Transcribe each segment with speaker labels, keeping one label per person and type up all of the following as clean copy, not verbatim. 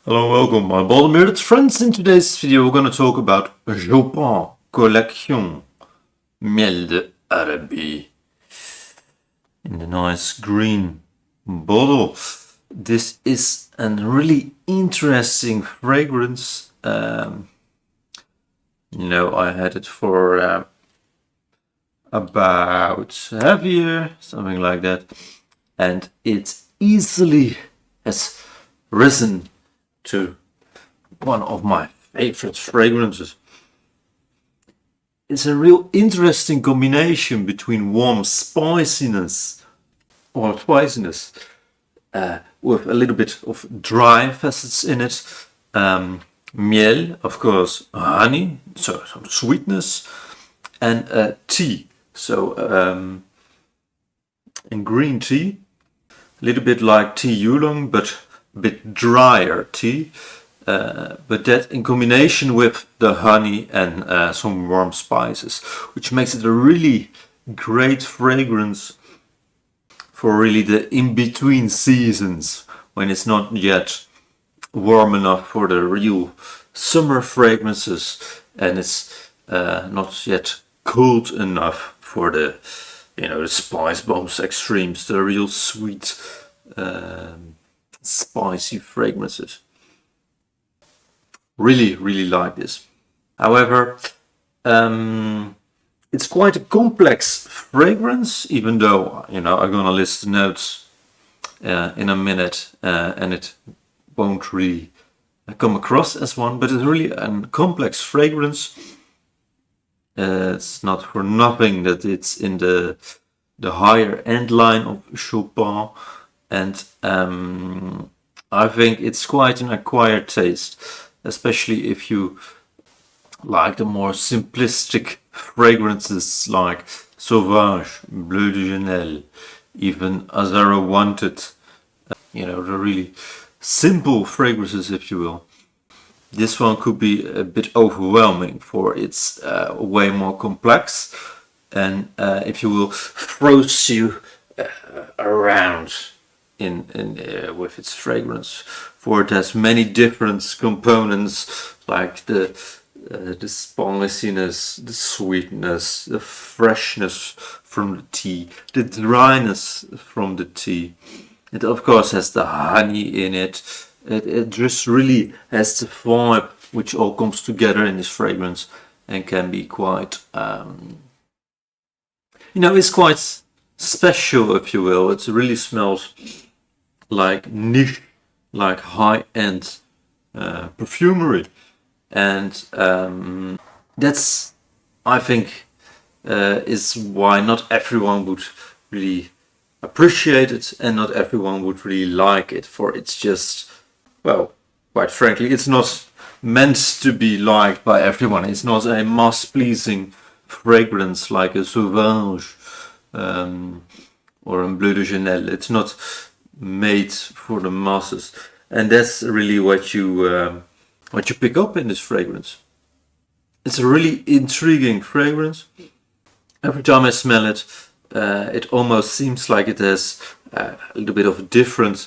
Speaker 1: Hello, welcome my bottom-bearded friends. In today's video we're going to talk about Chopard Collection Miel de Araby in the nice green bottle. This is a really interesting fragrance. I had it for about half a year, something like that, and it easily has risen to one of my favorite fragrances. It's a real interesting combination between warm spiciness with a little bit of dry facets in it. Miel, of course, honey, so some sweetness, and tea. So in green tea, a little bit like tea oolong, but a bit drier tea, but that in combination with the honey and some warm spices, which makes it a really great fragrance for really the in-between seasons, when it's not yet warm enough for the real summer fragrances and it's not yet cold enough for the the spice bombs extremes, the real sweet spicy fragrances. Really like this. However, it's quite a complex fragrance, even though I'm gonna list the notes in a minute, and it won't really come across as one, but it's really a complex fragrance. It's not for nothing that it's in the higher end line of Chopard, and I think it's quite an acquired taste, especially if you like the more simplistic fragrances like Sauvage, Bleu de Chanel, even Azara Wanted, the really simple fragrances, if you will. This one could be a bit overwhelming, for it's way more complex, and if you will, throws you around in with its fragrance, for it has many different components, like the spiciness, the sweetness, the freshness from the tea, the dryness from the tea. It of course has the honey in it. It just really has the vibe which all comes together in this fragrance, and can be quite it's quite special, if you will. It really smells like niche, like high-end perfumery, and that's, I think, is why not everyone would really appreciate it, and not everyone would really like it, for it's just, well, quite frankly, it's not meant to be liked by everyone. It's not a mass-pleasing fragrance like a Sauvage or a Bleu de Chanel. It's not made for the masses, and that's really what you pick up in this fragrance. It's a really intriguing fragrance. Every time I smell it, it almost seems like it has a little bit of different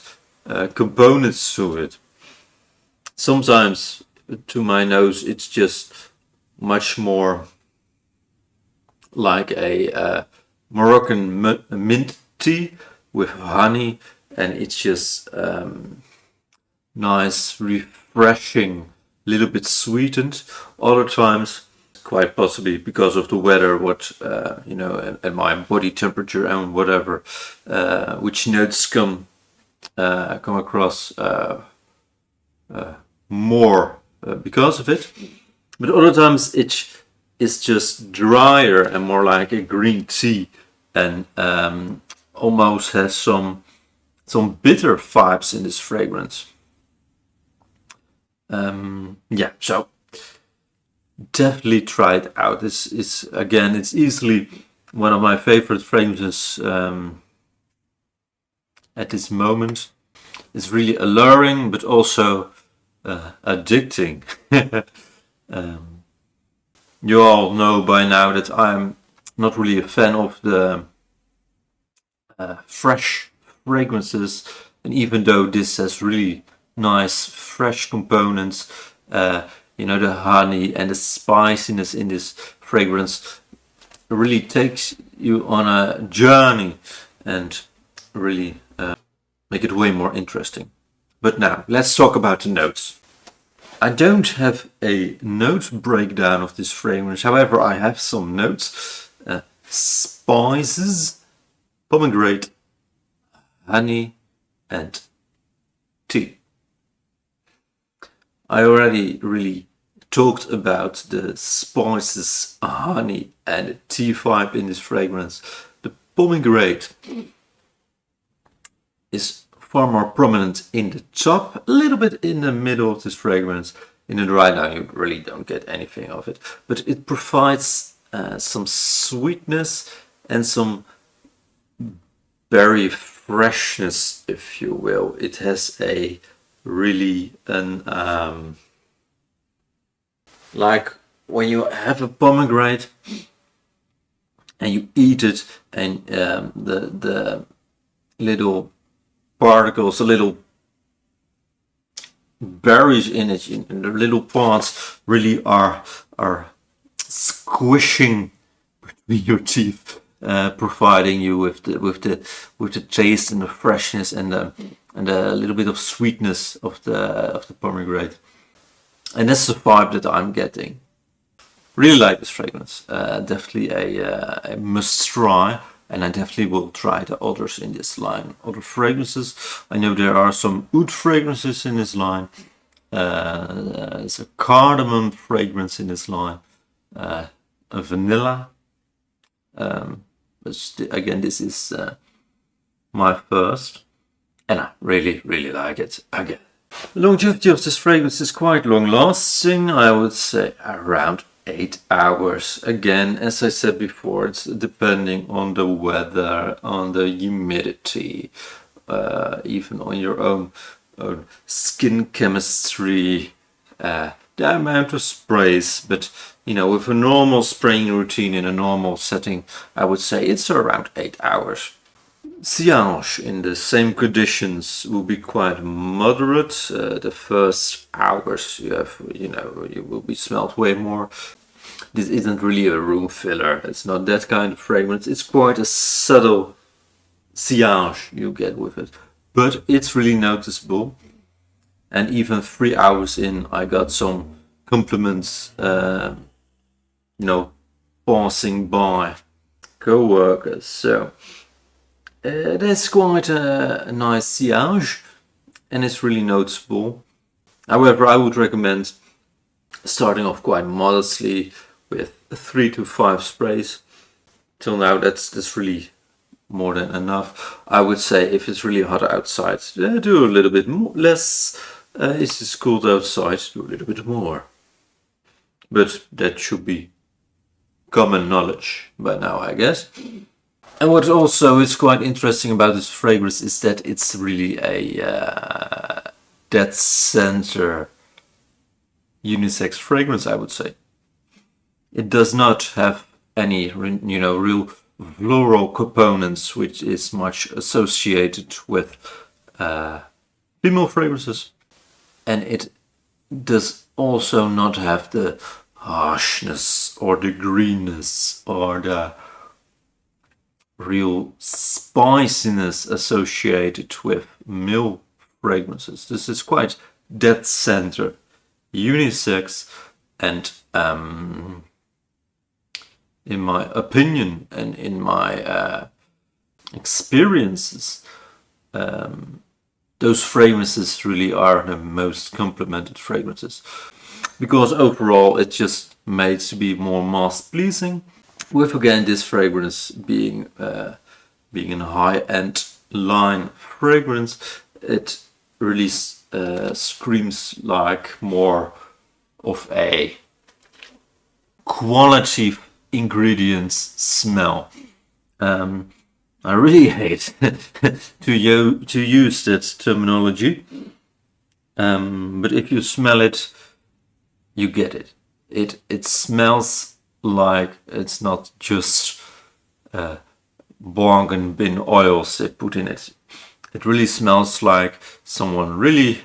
Speaker 1: components to it. Sometimes, to my nose, it's just much more like a Moroccan mint tea with honey, and it's just nice, refreshing, little bit sweetened. Other times, quite possibly because of the weather, and my body temperature and whatever, which notes come across more because of it. But other times it's just drier and more like a green tea, and almost has some bitter vibes in this fragrance. So definitely try it out. This is, again, it's easily one of my favorite fragrances at this moment. It's really alluring, but also addicting. You all know by now that I'm not really a fan of the fresh fragrances, and even though this has really nice fresh components. You know, the honey and the spiciness in this fragrance really takes you on a journey and really make it way more interesting. But now let's talk about the notes. I don't have a note breakdown of this fragrance, however I have some notes. Spices, pomegranate, honey and tea. I already really talked about the spices, honey and tea vibe in this fragrance. The pomegranate is far more prominent in the top, a little bit in the middle of this fragrance. In the dry down you really don't get anything of it, but it provides some sweetness and some berry freshness, if you will. It has a really like when you have a pomegranate and you eat it, and the little particles, the little berries in it, in the little parts, really are squishing between your teeth, providing you with the taste and the freshness and a little bit of sweetness of the pomegranate. And that's the vibe that I'm getting. Really like this fragrance. Definitely a must try, and I definitely will try the others in this line. Other fragrances. I know there are some oud fragrances in this line. There's a cardamom fragrance in this line. A vanilla. Again, this is my first, and I really like it again. The longevity of this fragrance is quite long lasting. I would say around 8 hours. Again, as I said before, it's depending on the weather, on the humidity, even on your own skin chemistry, the amount of sprays. But you know, with a normal spraying routine in a normal setting, I would say it's around 8 hours. Sillage in the same conditions will be quite moderate. The first hours you will be smelled way more. This isn't really a room filler. It's not that kind of fragrance. It's quite a subtle sillage you get with it, but it's really noticeable. And even 3 hours in, I got some compliments, passing by co-workers. So that's quite a nice sillage, and it's really noticeable. However, I would recommend starting off quite modestly with 3 to 5 sprays. Till now, that's really more than enough. I would say if it's really hot outside, do a little bit less. If it's cold outside, do a little bit more. But that should be common knowledge by now, I guess. And what also is quite interesting about this fragrance is that it's really a dead center unisex fragrance, I would say. It does not have any, real floral components, which is much associated with female fragrances. And it does also not have the harshness or the greenness or the real spiciness associated with male fragrances. This is quite dead center, unisex, and in my opinion and in my experiences, those fragrances really are the most complimented fragrances, because overall it's just made to be more mass pleasing. With again this fragrance being a high-end line fragrance, it really screams like more of a quality ingredients smell. I really hate to use that terminology, but if you smell it, you get it. It smells like it's not just bargain bin oils they put in it. It really smells like someone really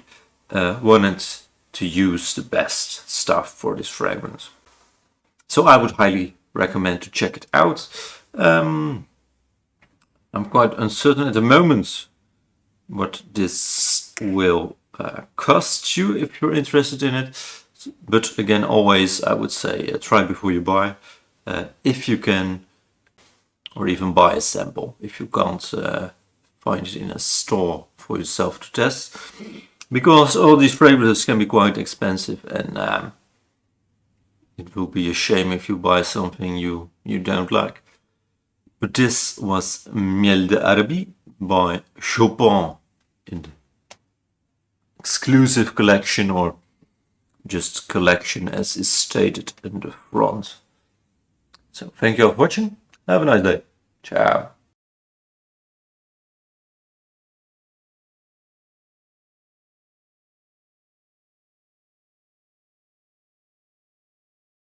Speaker 1: wanted to use the best stuff for this fragrance. So I would highly recommend to check it out. I'm quite uncertain at the moment what this will cost you if you're interested in it. But again, always I would say try before you buy. If you can, or even buy a sample if you can't find it in a store for yourself to test. Because all these fragrances can be quite expensive, and it will be a shame if you buy something you don't like. But this was Miel d'Arabie by Chopard in the exclusive collection, or just collection as is stated in the front. So thank you for watching. Have a nice day. Ciao.